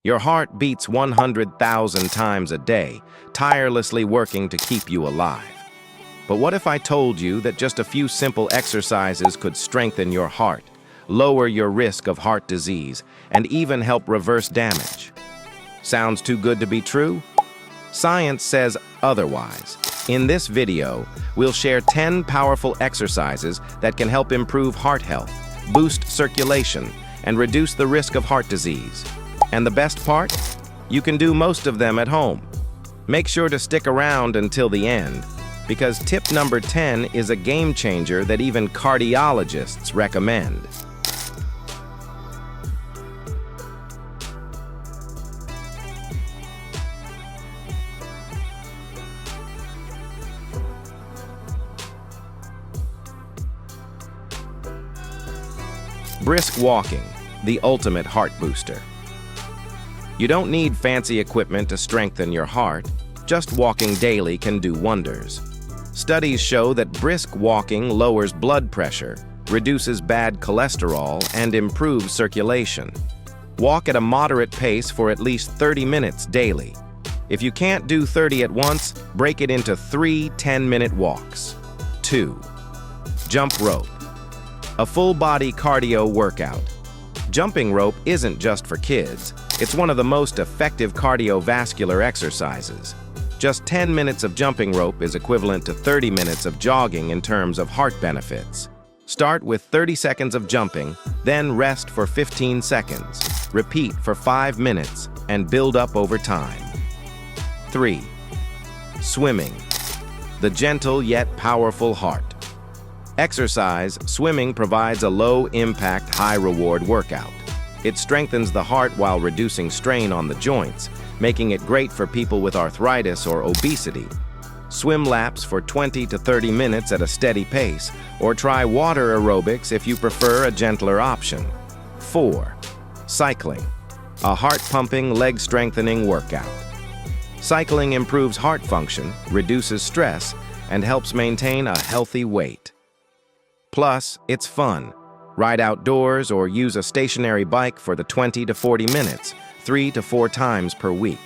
Your heart beats 100,000 times a day, tirelessly working to keep you alive. But what if I told you that just a few simple exercises could strengthen your heart, lower your risk of heart disease, and even help reverse damage? Sounds too good to be true? Science says otherwise. In this video, we'll share 10 powerful exercises that can help improve heart health, boost circulation, and reduce the risk of heart disease. And the best part? You can do most of them at home. Make sure to stick around until the end, because tip number 10 is a game changer that even cardiologists recommend. Brisk walking, the ultimate heart booster. You don't need fancy equipment to strengthen your heart. Just walking daily can do wonders. Studies show that brisk walking lowers blood pressure, reduces bad cholesterol, and improves circulation. Walk at a moderate pace for at least 30 minutes daily. If you can't do 30 at once, break it into 3 10-minute walks. 2. Jump rope. A full-body cardio workout. Jumping rope isn't just for kids. It's one of the most effective cardiovascular exercises. Just 10 minutes of jumping rope is equivalent to 30 minutes of jogging in terms of heart benefits. Start with 30 seconds of jumping, then rest for 15 seconds. Repeat for 5 minutes and build up over time. 3. Swimming. The gentle yet powerful heart. Exercise, swimming provides a low-impact, high-reward workout. It strengthens the heart while reducing strain on the joints, making it great for people with arthritis or obesity. Swim laps for 20 to 30 minutes at a steady pace, or try water aerobics if you prefer a gentler option. 4. Cycling. A heart-pumping, leg-strengthening workout. Cycling improves heart function, reduces stress, and helps maintain a healthy weight. Plus, it's fun. Ride outdoors or use a stationary bike for the 20 to 40 minutes, 3 to 4 times per week.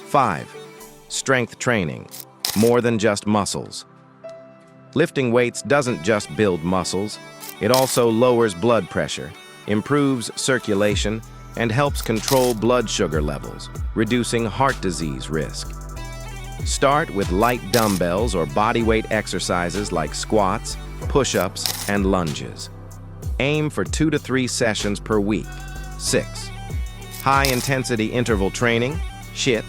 5. Strength training. More than just muscles. Lifting weights doesn't just build muscles. It also lowers blood pressure, improves circulation, and helps control blood sugar levels, reducing heart disease risk. Start with light dumbbells or bodyweight exercises like squats, push-ups, and lunges. Aim for 2 to 3 sessions per week. 6. High-intensity interval training, HIIT,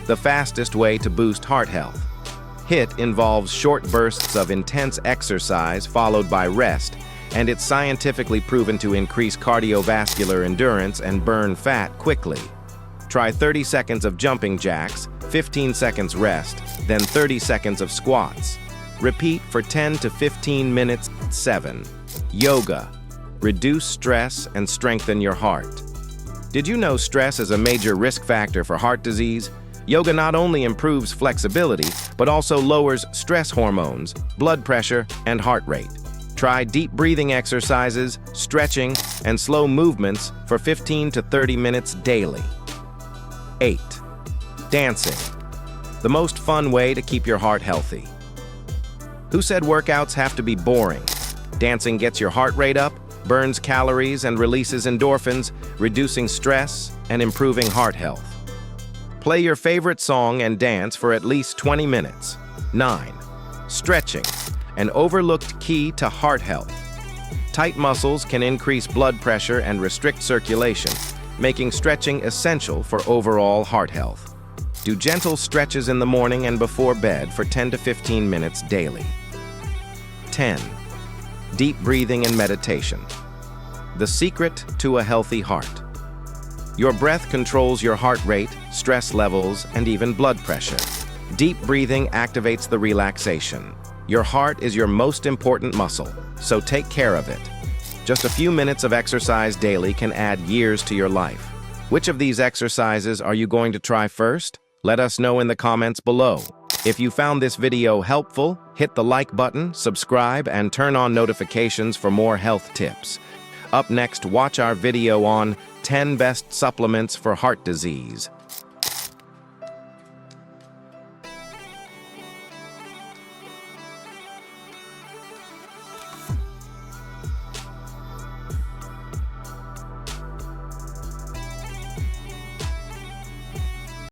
the fastest way to boost heart health. HIIT involves short bursts of intense exercise followed by rest, and it's scientifically proven to increase cardiovascular endurance and burn fat quickly. Try 30 seconds of jumping jacks, 15 seconds rest, then 30 seconds of squats. Repeat for 10 to 15 minutes. 7. Yoga. Reduce stress and strengthen your heart. Did you know stress is a major risk factor for heart disease? Yoga not only improves flexibility, but also lowers stress hormones, blood pressure, and heart rate. Try deep breathing exercises, stretching, and slow movements for 15 to 30 minutes daily. 8. Dancing. The most fun way to keep your heart healthy. Who said workouts have to be boring? Dancing gets your heart rate up, burns calories, and releases endorphins, reducing stress and improving heart health. Play your favorite song and dance for at least 20 minutes. 9. Stretching. An overlooked key to heart health. Tight muscles can increase blood pressure and restrict circulation, making stretching essential for overall heart health. Do gentle stretches in the morning and before bed for 10 to 15 minutes daily. 10. Deep breathing and meditation. The secret to a healthy heart. Your breath controls your heart rate, stress levels, and even blood pressure. Deep breathing activates the relaxation. Your heart is your most important muscle, so take care of it. Just a few minutes of exercise daily can add years to your life. Which of these exercises are you going to try first? Let us know in the comments below. If you found this video helpful, hit the like button, subscribe, and turn on notifications for more health tips. Up next, watch our video on 10 best supplements for heart disease.